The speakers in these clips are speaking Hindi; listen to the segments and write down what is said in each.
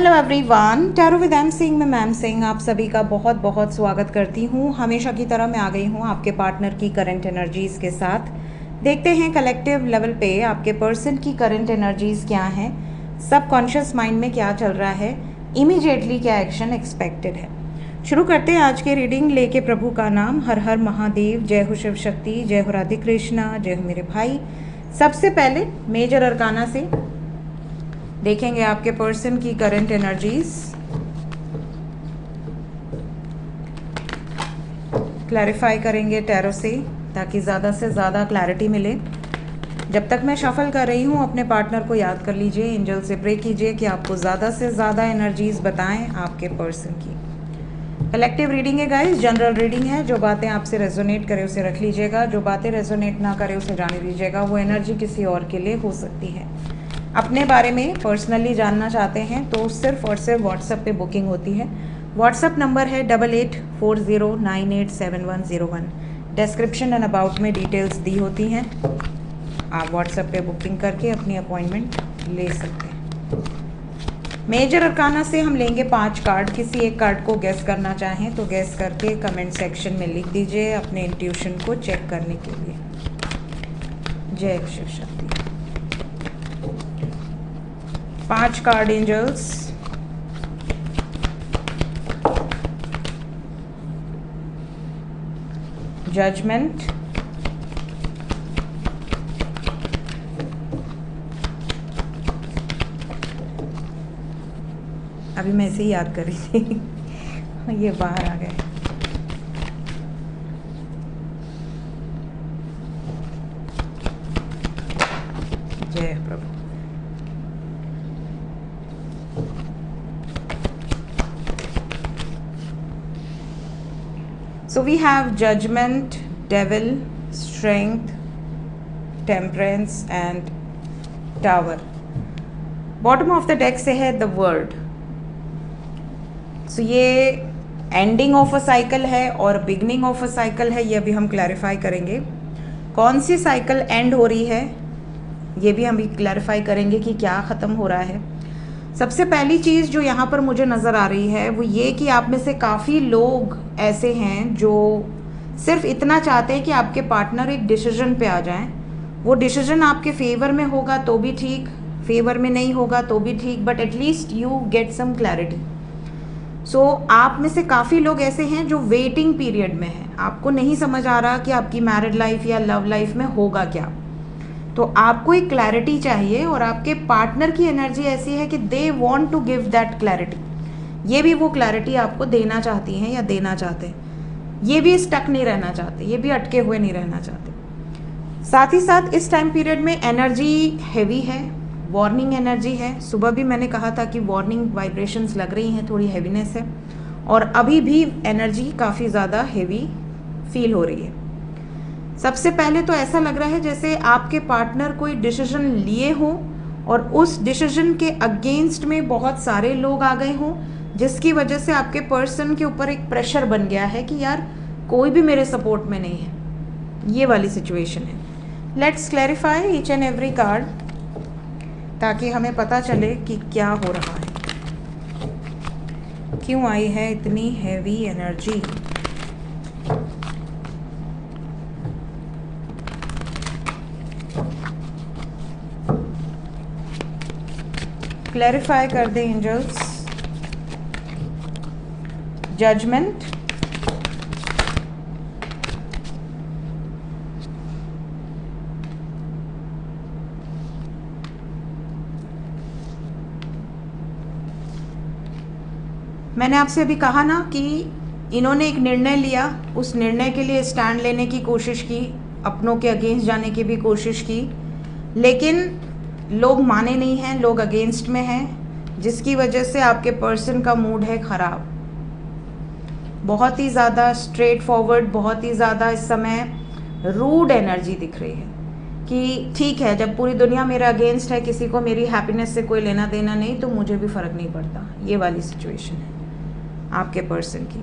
Hello everyone, tarot with M Singh में मैम सिंह आप सभी का बहुत बहुत स्वागत करती हूँ। हमेशा की तरह मैं आ गई हूँ आपके पार्टनर की करंट एनर्जीज़ के साथ। देखते हैं कलेक्टिव लेवल पे आपके पर्सन की करंट एनर्जीज़ क्या हैं, सबकॉन्शियस माइंड में क्या चल रहा है, इमीडिएटली क्या एक्शन एक्सपेक्टेड है। शुरू करते हैं आज के रीडिंग लेके प्रभु का नाम। हर हर महादेव, जय हो शिव शक्ति, जय हो राधे कृष्णा, जय हो मेरे भाई। सबसे पहले मेजर अरकाना से देखेंगे आपके पर्सन की करंट एनर्जीज, क्लैरिफाई करेंगे टैरो से ताकि ज़्यादा से ज़्यादा क्लैरिटी मिले। जब तक मैं शफल कर रही हूँ अपने पार्टनर को याद कर लीजिए, एंजल से प्रे कीजिए कि आपको ज़्यादा से ज़्यादा एनर्जीज बताएं आपके पर्सन की। कलेक्टिव रीडिंग है गाइस, जनरल रीडिंग है। जो बातें आपसे रेजोनेट करे उसे रख लीजिएगा, जो बातें रेजोनेट ना करे उसे जाने दीजिएगा। वो एनर्जी किसी और के लिए हो सकती है। अपने बारे में पर्सनली जानना चाहते हैं तो सिर्फ और सिर्फ व्हाट्सएप पे बुकिंग होती है। व्हाट्सएप नंबर है 8840987101। डिस्क्रिप्शन एंड अबाउट में डिटेल्स दी होती हैं। आप व्हाट्सएप पे बुकिंग करके अपनी अपॉइंटमेंट ले सकते हैं। मेजर अरकाना से हम लेंगे 5 कार्ड। किसी एक कार्ड को गैस करना चाहें तो गैस करके कमेंट सेक्शन में लिख दीजिए अपने इंट्यूशन को चेक करने के लिए। जय शिव शक्ति। 5 कार्ड एंजल्स, जजमेंट, अभी मैं इसे याद कर रही थी ये बाहर आ गए। जय प्रभु। So we have judgment, devil, strength, temperance and tower. Bottom of the deck से है the word. So ये ending of a cycle है और beginning of a cycle है, ये अभी हम क्लैरिफाई करेंगे। कौन सी साइकिल एंड हो रही है ये भी हम भी क्लैरिफाई करेंगे कि क्या ख़त्म हो रहा है। सबसे पहली चीज़ जो यहाँ पर मुझे नज़र आ रही है वो ये कि आप में से काफ़ी लोग ऐसे हैं जो सिर्फ इतना चाहते हैं कि आपके पार्टनर एक डिसीजन पे आ जाएं। वो डिसीजन आपके फेवर में होगा तो भी ठीक, फेवर में नहीं होगा तो भी ठीक, but at least you get some clarity. So आप में से काफ़ी लोग ऐसे हैं जो वेटिंग पीरियड में हैं। आपको नहीं समझ आ रहा कि आपकी मैरिड लाइफ या लव लाइफ में होगा क्या, तो आपको एक क्लैरिटी चाहिए और आपके पार्टनर की एनर्जी ऐसी है कि they want to give that clarity. ये भी वो क्लैरिटी आपको देना चाहती हैं या देना चाहते हैं। ये भी स्टक नहीं रहना चाहते, ये भी अटके हुए नहीं रहना चाहते। साथ ही साथ इस टाइम पीरियड में एनर्जी हैवी है, वार्निंग एनर्जी है। सुबह भी मैंने कहा था कि वार्निंग वाइब्रेशंस लग रही हैं, थोड़ी हैवीनेस है और अभी भी एनर्जी काफ़ी ज़्यादा हैवी फील हो रही है। सबसे पहले तो ऐसा लग रहा है जैसे आपके पार्टनर कोई डिसीजन लिए हों और उस डिसीजन के अगेंस्ट में बहुत सारे लोग आ गए हों, जिसकी वजह से आपके पर्सन के ऊपर एक प्रेशर बन गया है कि यार कोई भी मेरे सपोर्ट में नहीं है। ये वाली सिचुएशन है। Let's clarify each and every card ताकि हमें पता चले कि क्या हो रहा है, क्यों आई है इतनी हैवी एनर्जी। क्लैरिफाई कर दे एंजल्स। जजमेंट, मैंने आपसे अभी कहा ना कि इन्होंने एक निर्णय लिया, उस निर्णय के लिए स्टैंड लेने की कोशिश की, अपनों के अगेंस्ट जाने की भी कोशिश की, लेकिन लोग माने नहीं हैं, लोग अगेंस्ट में हैं, जिसकी वजह से आपके पर्सन का मूड है ख़राब। बहुत ही ज़्यादा स्ट्रेट फॉरवर्ड, बहुत ही ज़्यादा इस समय रूड एनर्जी दिख रही है कि ठीक है, जब पूरी दुनिया मेरे अगेंस्ट है, किसी को मेरी हैप्पीनेस से कोई लेना देना नहीं, तो मुझे भी फ़र्क नहीं पड़ता। ये वाली सिचुएशन है आपके पर्सन की।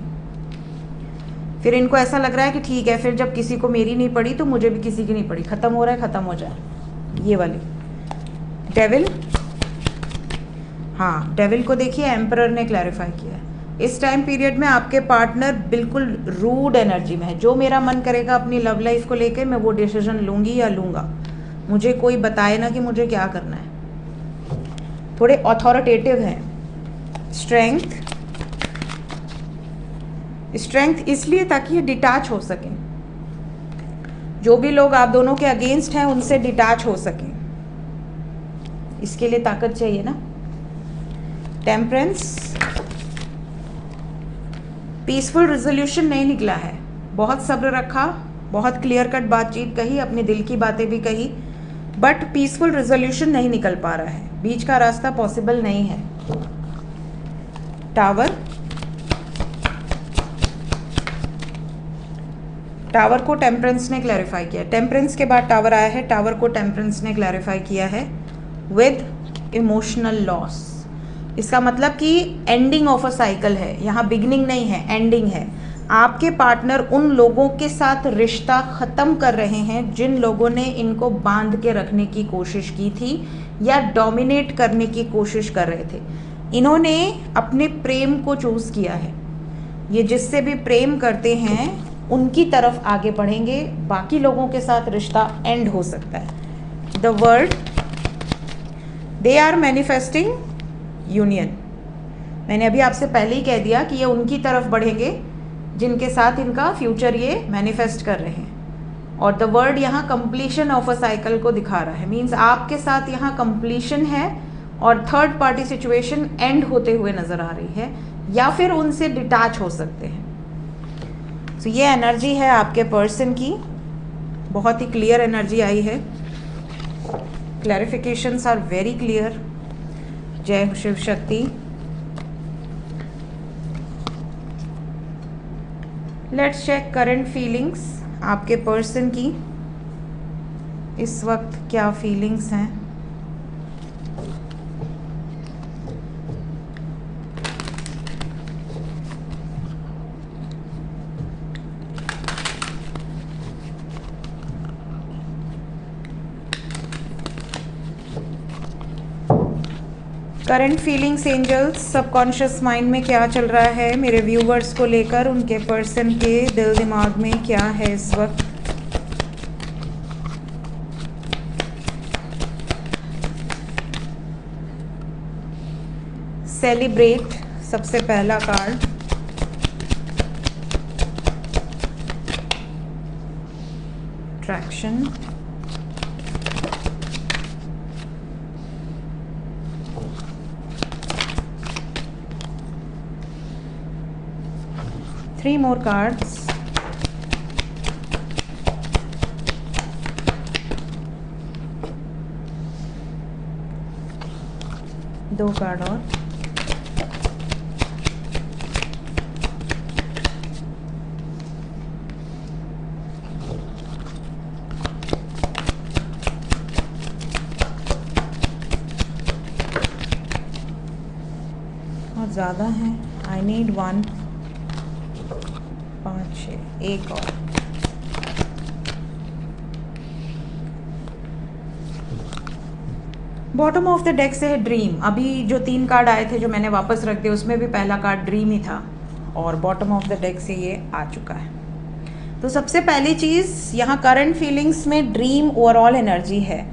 फिर इनको ऐसा लग रहा है कि ठीक है, फिर जब किसी को मेरी नहीं पड़ी तो मुझे भी किसी की नहीं पड़ी, ख़त्म हो रहा है, ख़त्म हो जाए। ये वाली डेविल, हाँ, डेविल को देखिए, एम्परर ने क्लैरिफाई किया है। इस टाइम पीरियड में आपके पार्टनर बिल्कुल रूड एनर्जी में है। जो मेरा मन करेगा अपनी लव लाइफ को लेकर मैं वो डिसीजन लूँगी या लूँगा, मुझे कोई बताए ना कि मुझे क्या करना है। थोड़े अथॉरिटेटिव हैं। स्ट्रेंथ इसलिए ताकि ये डिटैच हो सकें, जो भी लोग आप दोनों के अगेंस्ट हैं उनसे डिटैच हो सकें, इसके लिए ताकत चाहिए ना। टेम्परेंस, पीसफुल रिजोल्यूशन नहीं निकला है। बहुत सब्र रखा, बहुत क्लियर कट बातचीत कही, अपने दिल की बातें भी कही, बट पीसफुल रिजोल्यूशन नहीं निकल पा रहा है। बीच का रास्ता पॉसिबल नहीं है। टावर को टेम्परेंस ने क्लैरिफाई किया। टेम्परेंस के बाद टावर आया है। टावर को टेम्परेंस ने क्लैरिफाई किया है विद इमोशनल लॉस। इसका मतलब कि एंडिंग ऑफ अ साइकिल है, यहाँ बिगनिंग नहीं है, एंडिंग है। आपके पार्टनर उन लोगों के साथ रिश्ता ख़त्म कर रहे हैं जिन लोगों ने इनको बांध के रखने की कोशिश की थी या डोमिनेट करने की कोशिश कर रहे थे। इन्होंने अपने प्रेम को चूज़ किया है। ये जिससे भी प्रेम करते हैं उनकी तरफ आगे बढ़ेंगे, बाकी लोगों के साथ रिश्ता एंड हो सकता है। The word, they are manifesting union. मैंने अभी आपसे पहले ही कह दिया कि ये उनकी तरफ बढ़ेंगे जिनके साथ इनका फ्यूचर ये मैनिफेस्ट कर रहे हैं। और द वर्ड यहाँ कंप्लीशन ऑफ अ साइकिल को दिखा रहा है। मीन्स आपके साथ यहाँ कंप्लीशन है और थर्ड पार्टी सिचुएशन एंड होते हुए नज़र आ रही है, या फिर उनसे डिटैच हो सकते हैं। तो ये एनर्जी है आपके पर्सन की, बहुत ही क्लियर एनर्जी आई है। Clarifications are very clear. जय Shiv Shakti. Let's check current feelings आपके पर्सन की। इस वक्त क्या फीलिंग्स हैं? Current feelings angels, subconscious mind में क्या चल रहा है मेरे व्यूवर्स को लेकर, उनके पर्सन के दिल दिमाग में क्या है इस वक्त? सेलिब्रेट सबसे पहला card. Traction, three more cards. दो कार्ड और। और ज़्यादा है, आई नीड वन। 5 6, एक और। बॉटम ऑफ द डेक से है ड्रीम। अभी जो 3 कार्ड आए थे जो मैंने वापस रख दिए उसमें भी पहला कार्ड ड्रीम ही था, और बॉटम ऑफ द डेक से ये आ चुका है। तो सबसे पहली चीज़ यहाँ करंट फीलिंग्स में ड्रीम ओवरऑल एनर्जी है।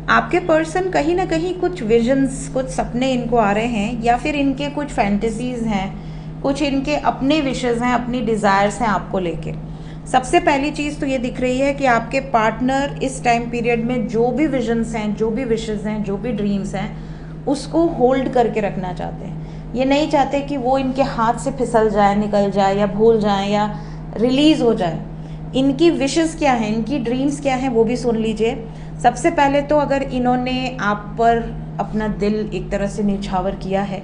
आपके पर्सन कहीं ना कहीं कुछ विजन्स, कुछ सपने इनको आ रहे हैं, या फिर इनके कुछ फैंटेसीज हैं, कुछ इनके अपने विशेज़ हैं, अपनी डिज़ायर्स हैं आपको लेके। सबसे पहली चीज़ तो ये दिख रही है कि आपके पार्टनर इस टाइम पीरियड में जो भी विजन्स हैं, जो भी विशेज़ हैं, जो भी ड्रीम्स हैं, उसको होल्ड करके रखना चाहते हैं। ये नहीं चाहते कि वो इनके हाथ से फिसल जाए, निकल जाए, या भूल जाए, या रिलीज़ हो जाए। इनकी विशेज़ क्या हैं, इनकी ड्रीम्स क्या हैं, वो भी सुन लीजिए। सबसे पहले तो अगर इन्होंने आप पर अपना दिल एक तरह से निछावर किया है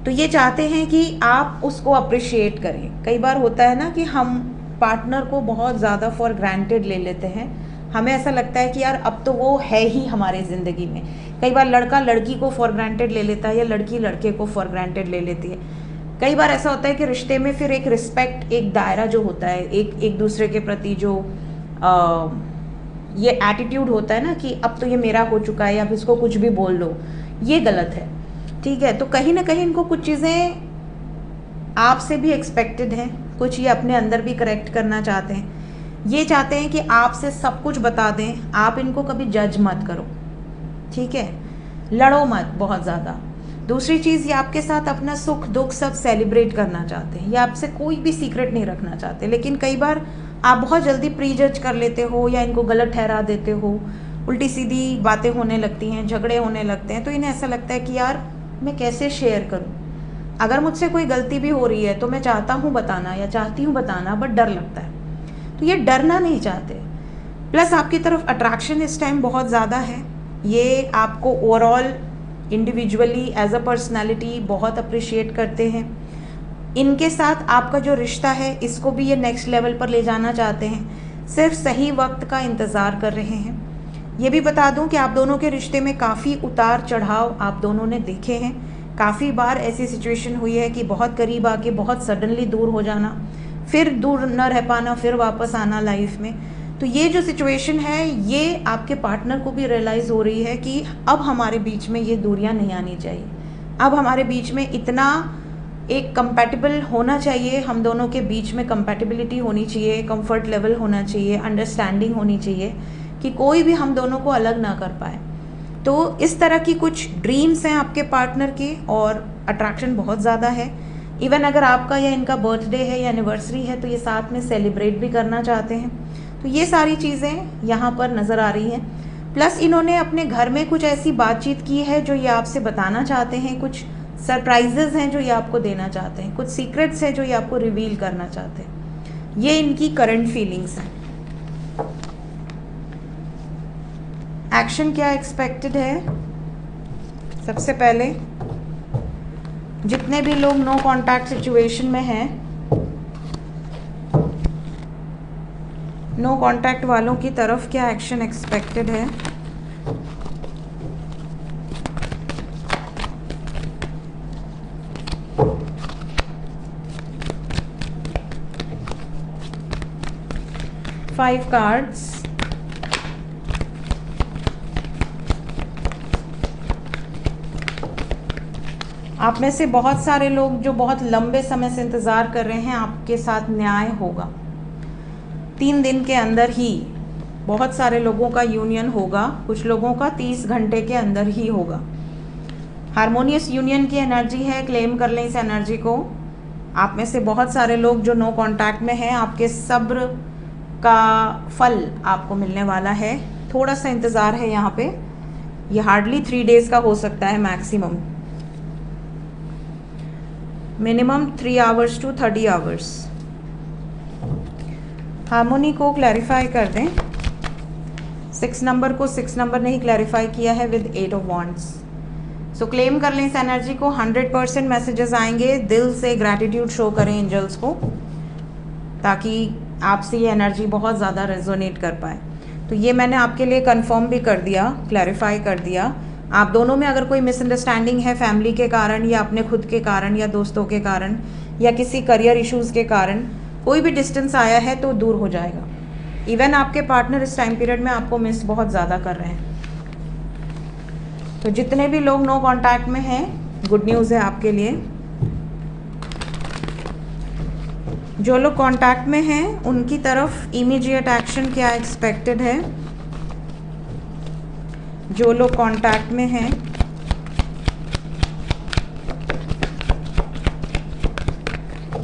तो ये चाहते हैं कि आप उसको अप्रिशिएट करें। कई बार होता है ना कि हम पार्टनर को बहुत ज़्यादा फॉर ग्रांटेड ले लेते हैं। हमें ऐसा लगता है कि यार अब तो वो है ही हमारे ज़िंदगी में। कई बार लड़का लड़की को फॉर ग्रांटेड ले लेता है, या लड़की लड़के को फॉर ग्रांटेड ले लेती है। कई बार ऐसा होता है कि रिश्ते में फिर एक रिस्पेक्ट, एक दायरा जो होता है, एक दूसरे के प्रति जो ये एटीट्यूड होता है ना कि अब तो ये मेरा हो चुका है, या फिर इसको कुछ भी बोल लो, ये गलत है। ठीक है, तो कहीं ना कहीं इनको कुछ चीज़ें आपसे भी एक्सपेक्टेड हैं, कुछ ये अपने अंदर भी करेक्ट करना चाहते हैं। ये चाहते हैं कि आपसे सब कुछ बता दें, आप इनको कभी जज मत करो, ठीक है, लड़ो मत बहुत ज़्यादा। दूसरी चीज़, ये आपके साथ अपना सुख दुख सब सेलिब्रेट करना चाहते हैं, ये आपसे कोई भी सीक्रेट नहीं रखना चाहते। लेकिन कई बार आप बहुत जल्दी प्री जज कर लेते हो या इनको गलत ठहरा देते हो, उल्टी सीधी बातें होने लगती हैं, झगड़े होने लगते हैं, तो इन्हें ऐसा लगता है कि यार मैं कैसे शेयर करूं, अगर मुझसे कोई गलती भी हो रही है तो मैं चाहता हूं बताना या चाहती हूं बताना, बट डर लगता है। तो ये डरना नहीं चाहते। प्लस आपकी तरफ अट्रैक्शन इस टाइम बहुत ज़्यादा है, ये आपको overall individually as a personality बहुत अप्रिशिएट करते हैं। इनके साथ आपका जो रिश्ता है इसको भी ये नेक्स्ट लेवल पर ले जाना चाहते हैं, सिर्फ सही वक्त का इंतज़ार कर रहे हैं। ये भी बता दूं कि आप दोनों के रिश्ते में काफ़ी उतार चढ़ाव आप दोनों ने देखे हैं। काफ़ी बार ऐसी सिचुएशन हुई है कि बहुत करीब आके बहुत सडनली दूर हो जाना, फिर दूर न रह पाना, फिर वापस आना लाइफ में। तो ये जो सिचुएशन है ये आपके पार्टनर को भी रियलाइज़ हो रही है कि अब हमारे बीच में ये दूरियां नहीं आनी चाहिए, अब हमारे बीच में इतना एक कंपैटिबल होना चाहिए, हम दोनों के बीच में कंपैटिबिलिटी होनी चाहिए, कंफर्ट लेवल होना चाहिए, अंडरस्टैंडिंग होनी चाहिए कि कोई भी हम दोनों को अलग ना कर पाए। तो इस तरह की कुछ ड्रीम्स हैं आपके पार्टनर के और अट्रैक्शन बहुत ज़्यादा है। इवन अगर आपका या इनका बर्थडे है या एनिवर्सरी है तो ये साथ में सेलिब्रेट भी करना चाहते हैं। तो ये सारी चीज़ें यहाँ पर नज़र आ रही हैं। प्लस इन्होंने अपने घर में कुछ ऐसी बातचीत की है जो ये आपसे बताना चाहते हैं, कुछ सरप्राइजेज हैं जो ये आपको देना चाहते हैं, कुछ सीक्रेट्स हैं जो ये आपको रिवील करना चाहते हैं। ये इनकी करंट फीलिंग्स हैं। एक्शन क्या एक्सपेक्टेड है? सबसे पहले जितने भी लोग नो कॉन्टैक्ट सिचुएशन में हैं, नो कॉन्टैक्ट वालों की तरफ क्या एक्शन एक्सपेक्टेड है? Five cards. आप में से बहुत सारे लोग जो बहुत लंबे समय से इंतज़ार कर रहे हैं, आपके साथ न्याय होगा 3 दिन के अंदर ही। बहुत सारे लोगों का यूनियन होगा, कुछ लोगों का 30 घंटे के अंदर ही होगा। हारमोनियस यूनियन की एनर्जी है, क्लेम कर लें इस एनर्जी को। आप में से बहुत सारे लोग जो नो कांटेक्ट में हैं, आपके सब्र का फल आपको मिलने वाला है। थोड़ा सा इंतज़ार है यहाँ पे, ये हार्डली 3 डेज़ का हो सकता है maximum, minimum 3 hours to 30 hours. Harmony को क्लैरिफाई कर दें। 6 नंबर को 6 नंबर ने ही क्लैरिफाई किया है with 8 of wands. So claim कर लें इस एनर्जी को। 100% मैसेजेस आएंगे, दिल से ग्रैटिट्यूड शो करें एंजल्स को, ताकि आपसे ये एनर्जी बहुत ज़्यादा रेजोनेट कर पाए। तो ये मैंने आपके लिए कंफर्म भी कर दिया, क्लैरिफाई कर दिया। आप दोनों में अगर कोई मिसअंडरस्टैंडिंग है फैमिली के कारण या अपने खुद के कारण या दोस्तों के कारण या किसी करियर इश्यूज़ के कारण कोई भी डिस्टेंस आया है तो दूर हो जाएगा। इवन आपके पार्टनर इस टाइम पीरियड में आपको मिस बहुत ज़्यादा कर रहे हैं। तो जितने भी लोग नो कांटेक्ट में हैं, गुड न्यूज़ है आपके लिए। जो लोग कांटेक्ट में हैं उनकी तरफ इमीडिएट एक्शन क्या एक्सपेक्टेड है? जो लोग कांटेक्ट में हैं,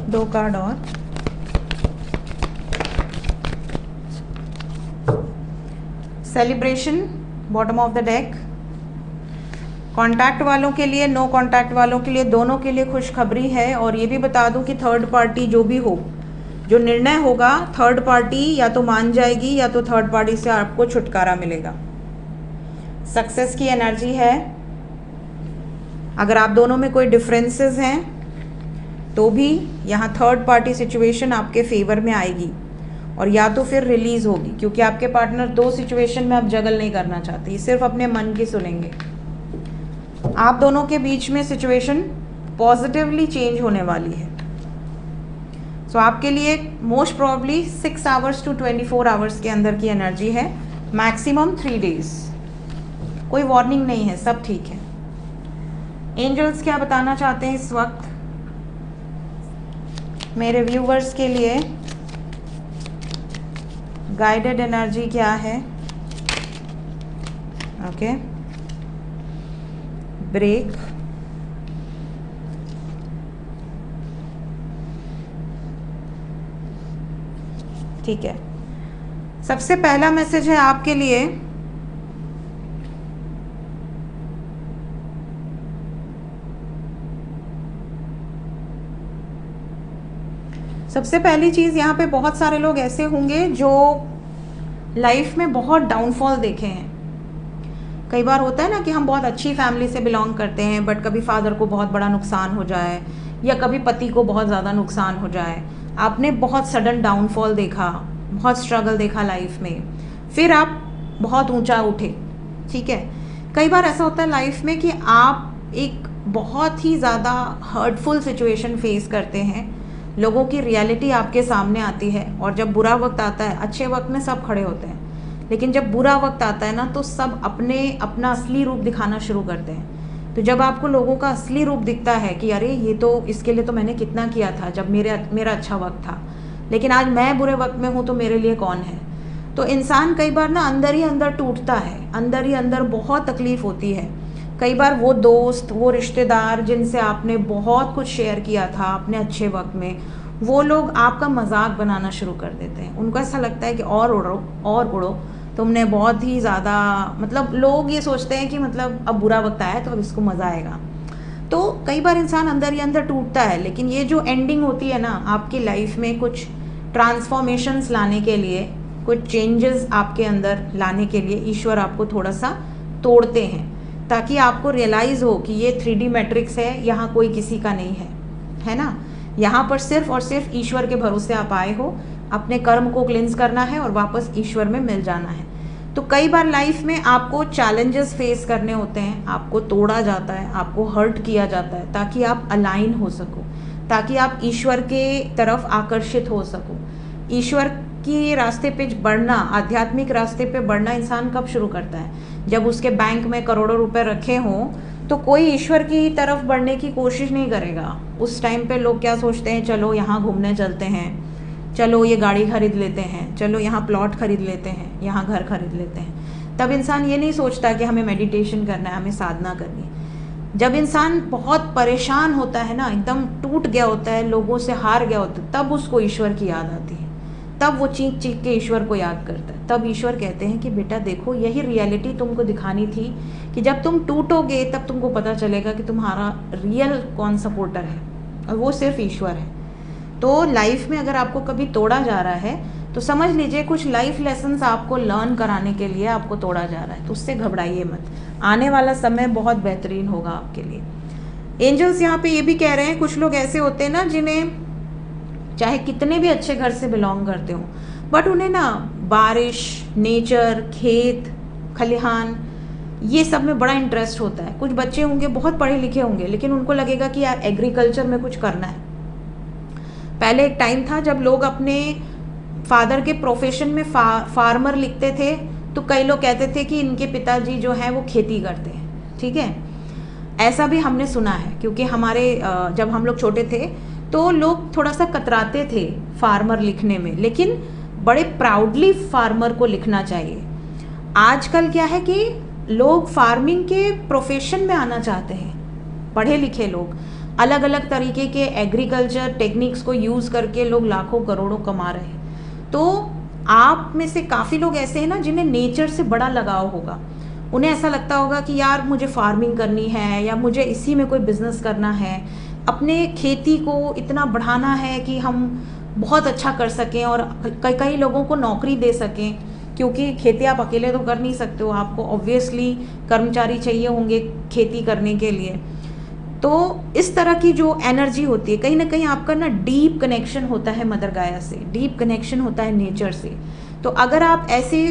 दो कार्ड और। Celebration, bottom of the deck. Contact वालों के लिए, नो कांटेक्ट वालों के लिए, दोनों के लिए खुशखबरी है। और ये भी बता दूं कि थर्ड पार्टी जो भी हो, जो निर्णय होगा थर्ड पार्टी या तो मान जाएगी या तो थर्ड पार्टी से आपको छुटकारा मिलेगा। सक्सेस की एनर्जी है। अगर आप दोनों में कोई डिफरेंसेस हैं तो भी यहाँ थर्ड पार्टी सिचुएशन आपके फेवर में आएगी और या तो फिर रिलीज होगी, क्योंकि आपके पार्टनर 2 सिचुएशन में अब जगल नहीं करना चाहते, सिर्फ अपने मन की सुनेंगे। आप दोनों के बीच में सिचुएशन पॉजिटिवली चेंज होने वाली है। सो आपके लिए most probably 6 hours to 24 hours के अंदर की एनर्जी है, मैक्सिमम 3 डेज। कोई वार्निंग नहीं है, सब ठीक है। एंजल्स क्या बताना चाहते हैं इस वक्त मेरे व्यूवर्स के लिए? गाइडेड एनर्जी क्या है? ओके, ब्रेक, ठीक है। सबसे पहला मैसेज है आपके लिए, सबसे पहली चीज़ यहाँ पे बहुत सारे लोग ऐसे होंगे जो लाइफ में बहुत डाउनफॉल देखे हैं। कई बार होता है ना कि हम बहुत अच्छी फैमिली से बिलोंग करते हैं, बट कभी फादर को बहुत बड़ा नुकसान हो जाए या कभी पति को बहुत ज़्यादा नुकसान हो जाए। आपने बहुत सडन डाउनफॉल देखा, बहुत स्ट्रगल देखा लाइफ में, फिर आप बहुत ऊंचा उठे, ठीक है। कई बार ऐसा होता है लाइफ में कि आप एक बहुत ही ज़्यादा हर्टफुल सिचुएशन फेस करते हैं, लोगों की रियलिटी आपके सामने आती है, और जब बुरा वक्त आता है, अच्छे वक्त में सब खड़े होते हैं, लेकिन जब बुरा वक्त आता है ना तो सब अपना असली रूप दिखाना शुरू करते हैं। तो जब आपको लोगों का असली रूप दिखता है कि अरे ये तो, इसके लिए तो मैंने कितना किया था जब मेरा अच्छा वक्त था, लेकिन आज मैं बुरे वक्त में हूँ तो मेरे लिए कौन है। तो इंसान कई बार ना अंदर ही अंदर टूटता है, अंदर ही अंदर बहुत तकलीफ होती है। कई बार वो दोस्त, वो रिश्तेदार जिनसे आपने बहुत कुछ शेयर किया था अपने अच्छे वक्त में, वो लोग आपका मजाक बनाना शुरू कर देते हैं। उनको ऐसा लगता है कि और उड़ो, तुमने बहुत ही ज़्यादा, मतलब लोग ये सोचते हैं कि मतलब अब बुरा वक्त आया तो अब इसको मज़ा आएगा। तो कई बार इंसान अंदर ही अंदर टूटता है, लेकिन ये जो एंडिंग होती है ना आपकी लाइफ में, कुछ ट्रांसफॉर्मेशंस लाने के लिए, कुछ चेंजेस आपके अंदर लाने के लिए ईश्वर आपको थोड़ा सा तोड़ते हैं, ताकि आपको रियलाइज़ हो कि ये 3D मैट्रिक्स है, यहाँ कोई किसी का नहीं है ना। यहाँ पर सिर्फ और सिर्फ ईश्वर के भरोसे आप आए हो, अपने कर्म को क्लिंस करना है और वापस ईश्वर में मिल जाना है। तो कई बार लाइफ में आपको चैलेंजेस फेस करने होते हैं, आपको तोड़ा जाता है, आपको हर्ट किया जाता है, ताकि आप अलाइन हो सको, ताकि आप ईश्वर के तरफ आकर्षित हो सको। ईश्वर के रास्ते पे बढ़ना, आध्यात्मिक रास्ते पे बढ़ना इंसान कब शुरू करता है? जब उसके बैंक में करोड़ों रुपए रखे हों तो कोई ईश्वर की तरफ बढ़ने की कोशिश नहीं करेगा। उस टाइम पे लोग क्या सोचते हैं, चलो यहाँ घूमने चलते हैं, चलो ये गाड़ी खरीद लेते हैं, चलो यहाँ प्लॉट खरीद लेते हैं, यहाँ घर खरीद लेते हैं। तब इंसान ये नहीं सोचता कि हमें मेडिटेशन करना है, हमें साधना करनी है। जब इंसान बहुत परेशान होता है ना, एकदम टूट गया होता है, लोगों से हार गया होता है, तब उसको ईश्वर की याद आती है, तब वो चीख चीख के ईश्वर को याद करता है। तब ईश्वर कहते हैं कि बेटा देखो, यही रियलिटी तुमको दिखानी थी कि जब तुम टूटोगे तब तुमको पता चलेगा कि तुम्हारा रियल कौन सपोर्टर है, और वो सिर्फ ईश्वर है। तो लाइफ में अगर आपको कभी तोड़ा जा रहा है तो समझ लीजिए कुछ लाइफ लेसन्स आपको लर्न कराने के लिए आपको तोड़ा जा रहा है, तो उससे घबराइए मत, आने वाला समय बहुत बेहतरीन होगा आपके लिए। एंजल्स यहाँ पे ये भी कह रहे हैं, कुछ लोग ऐसे होते हैं ना जिन्हें चाहे कितने भी अच्छे घर से बिलोंग करते हो, बट उन्हें ना बारिश, नेचर, खेत खलिहान, ये सब में बड़ा इंटरेस्ट होता है। कुछ बच्चे होंगे बहुत पढ़े लिखे होंगे, लेकिन उनको लगेगा कि यार एग्रीकल्चर में कुछ करना है। पहले एक टाइम था जब लोग अपने फादर के प्रोफेशन में फार्मर लिखते थे, तो कई लोग कहते थे कि इनके पिताजी जो हैं वो खेती करते हैं, ठीक है। ऐसा भी हमने सुना है, क्योंकि हमारे जब हम लोग छोटे थे तो लोग थोड़ा सा कतराते थे फार्मर लिखने में, लेकिन बड़े प्राउडली फार्मर को लिखना चाहिए। आजकल क्या है कि लोग फार्मिंग के प्रोफेशन में आना चाहते हैं, पढ़े लिखे लोग, अलग अलग तरीके के एग्रीकल्चर टेक्निक्स को यूज़ करके लोग लाखों करोड़ों कमा रहे हैं। तो आप में से काफ़ी लोग ऐसे हैं ना जिन्हें नेचर से बड़ा लगाव होगा। उन्हें ऐसा लगता होगा कि यार मुझे फार्मिंग करनी है, या मुझे इसी में कोई बिजनेस करना है, अपने खेती को इतना बढ़ाना है कि हम बहुत अच्छा कर सकें और कई लोगों को नौकरी दे सकें, क्योंकि खेती आप अकेले तो कर नहीं सकते हो, आपको ऑब्वियसली कर्मचारी चाहिए होंगे खेती करने के लिए। तो इस तरह की जो एनर्जी होती है, कहीं ना कहीं आपका ना डीप कनेक्शन होता है मदर गाया से, डीप कनेक्शन होता है नेचर से। तो अगर आप ऐसे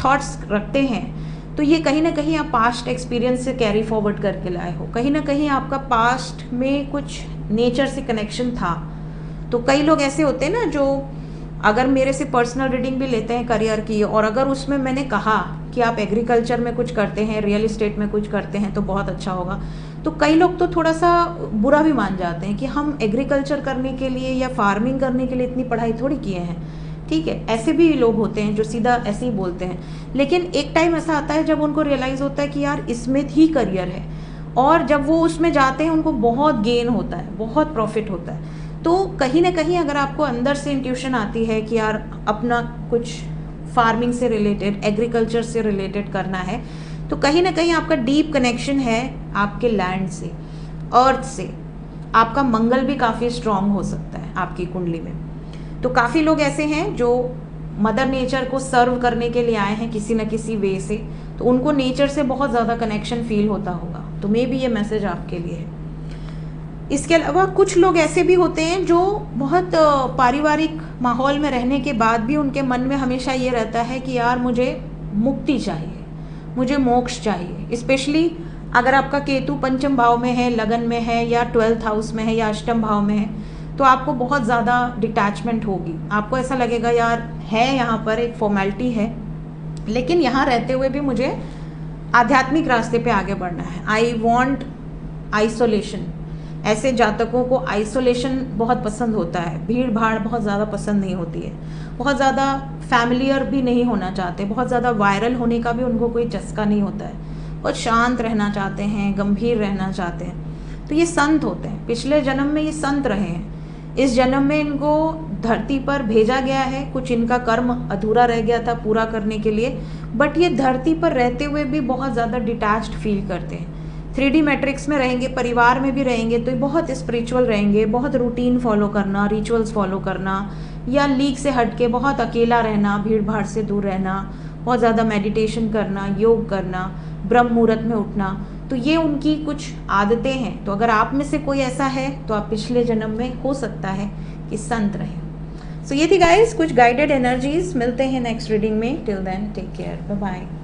थॉट्स रखते हैं तो ये कहीं ना कहीं आप पास्ट एक्सपीरियंस से कैरी फॉरवर्ड करके लाए हो, कहीं ना कहीं आपका पास्ट में कुछ नेचर से कनेक्शन था। तो कई लोग ऐसे होते हैं ना जो अगर मेरे से पर्सनल रीडिंग भी लेते हैं करियर की, और अगर उसमें मैंने कहा कि आप एग्रीकल्चर में कुछ करते हैं, रियल इस्टेट में कुछ करते हैं तो बहुत अच्छा होगा। तो कई लोग तो थोड़ा सा बुरा भी मान जाते हैं कि हम एग्रीकल्चर करने के लिए या फार्मिंग करने के लिए इतनी पढ़ाई थोड़ी किए हैं। ठीक है, ऐसे भी लोग होते हैं जो सीधा ऐसे ही बोलते हैं, लेकिन एक टाइम ऐसा आता है जब उनको रियलाइज़ होता है कि यार इसमें ही करियर है, और जब वो उसमें जाते हैं उनको बहुत गेन होता है, बहुत प्रॉफिट होता है। तो कहीं ना कहीं अगर आपको अंदर से इंट्यूशन आती है कि यार अपना कुछ फार्मिंग से रिलेटेड, एग्रीकल्चर से रिलेटेड करना है, तो कहीं ना कहीं आपका डीप कनेक्शन है आपके लैंड से, अर्थ से, आपका मंगल भी काफ़ी स्ट्रांग हो सकता है आपकी कुंडली में। तो काफ़ी लोग ऐसे हैं जो मदर नेचर को सर्व करने के लिए आए हैं किसी न किसी वे से, तो उनको नेचर से बहुत ज़्यादा कनेक्शन फील होता होगा। तो मे बी ये मैसेज आपके लिए है। इसके अलावा कुछ लोग ऐसे भी होते हैं जो बहुत पारिवारिक माहौल में रहने के बाद भी उनके मन में हमेशा ये रहता है कि यार मुझे मुक्ति चाहिए, मुझे मोक्ष चाहिए। स्पेशली अगर आपका केतु पंचम भाव में है, लगन में है, या 12th हाउस में है, या अष्टम भाव में है, तो आपको बहुत ज़्यादा डिटैचमेंट होगी। आपको ऐसा लगेगा यार है यहाँ पर एक फॉर्मेलिटी है, लेकिन यहाँ रहते हुए भी मुझे आध्यात्मिक रास्ते पे आगे बढ़ना है। I want isolation. ऐसे जातकों को आइसोलेशन बहुत पसंद होता है, भीड़ भाड़ बहुत ज़्यादा पसंद नहीं होती है, बहुत ज़्यादा फैमिलियर भी नहीं होना चाहते, बहुत ज़्यादा वायरल होने का भी उनको कोई चस्का नहीं होता है, बहुत शांत रहना चाहते हैं, गंभीर रहना चाहते हैं। तो ये संत होते हैं, पिछले जन्म में ये संत रहे हैं, इस जन्म में इनको धरती पर भेजा गया है, कुछ इनका कर्म अधूरा रह गया था पूरा करने के लिए, बट ये धरती पर रहते हुए भी बहुत ज़्यादा डिटैच्ड फील करते हैं। 3D मैट्रिक्स में रहेंगे, परिवार में भी रहेंगे तो बहुत स्पिरिचुअल रहेंगे, बहुत रूटीन फॉलो करना, रिचुअल्स फॉलो करना, या लीग से हट के बहुत अकेला रहना, भीड़ भाड़ से दूर रहना, बहुत ज़्यादा मेडिटेशन करना, योग करना, ब्रह्म मुहूर्त में उठना, तो ये उनकी कुछ आदतें हैं। तो अगर आप में से कोई ऐसा है तो आप पिछले जन्म में हो सकता है कि संत रहे। सो ये थी गाइस कुछ गाइडेड एनर्जीज। मिलते हैं नेक्स्ट रीडिंग में। Till then take care, bye bye.